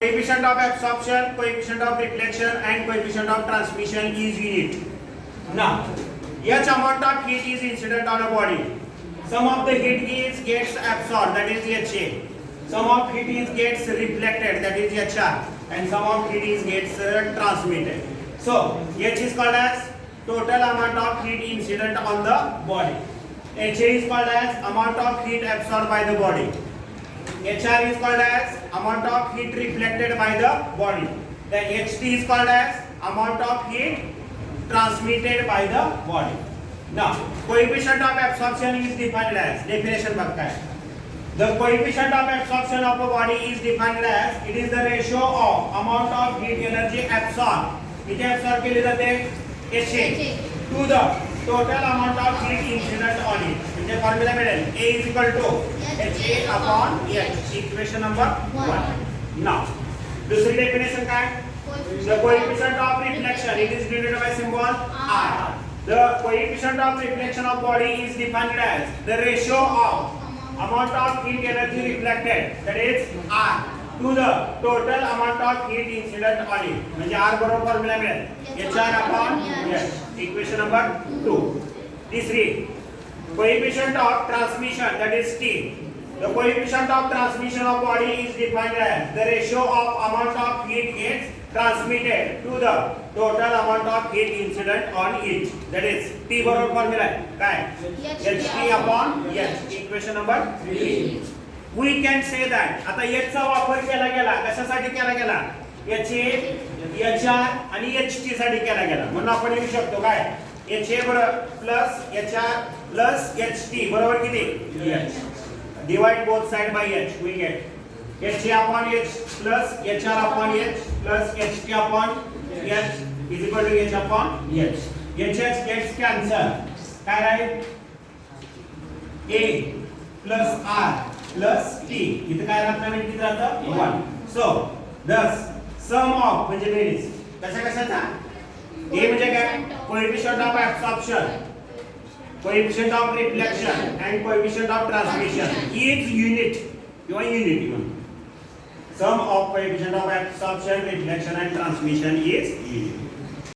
Coefficient of absorption, coefficient of reflection, and coefficient of transmission is unit. Now, H amount of heat is incident on a body. Some of the heat is gets absorbed, that is HA. Some of heat is gets reflected, that is HR, and some of heat is gets transmitted. So, H is called as total amount of heat incident on the body. HA is called as amount of heat absorbed by the body. HR is called as amount of heat reflected by the body. Then HT is called as amount of heat transmitted by the body. Now, coefficient of absorption is defined as, definition बघता है. The coefficient of absorption of a body is defined as, it is the ratio of amount of heat energy absorbed. किती absorb केली जाते? HA to the total amount of heat incident on it. म्हणजे formula मिळेल A is equal to HA upon H. Equation number 1. Now, दूसरी definition काय? The coefficient of reflection, it is denoted by symbol R. The coefficient of reflection of body is defined as the ratio of amount of heat energy reflected, that is R, to the total amount of heat incident on it. म्हणजे R बरोबर formula मिळेल HR upon H. Equation number 2. तिसरी, coefficient of transmission, that is T. The coefficient of transmission of body is defined as the ratio of amount of heat gets transmitted to the total amount of heat incident on it. That is T बरोबर formula आहे काय? HT upon H. Equation number 3. We can say that आता H चा वापर केला गेला, कशासाठी केला गेला? HA, HR आणि HT साठी केला गेला. म्हणून आपण लिहू शकतो काय? HA plus HR plus HT बरोबर किती? H. Divide both side by H, we get HA upon H plus HR upon H plus HT upon H is equal to H upon H. HH gets cancel. काय राहील? A plus R plus T. इथे काय राहतं? किती राहतं? 1. So, thus sum of म्हणजे berries कशा कशाचा? A म्हणजे काय? Coefficient of absorption, coefficient of reflection and coefficient of transmission is unit. किंवा unit even. Sum of coefficient of absorption, reflection and transmission is unit.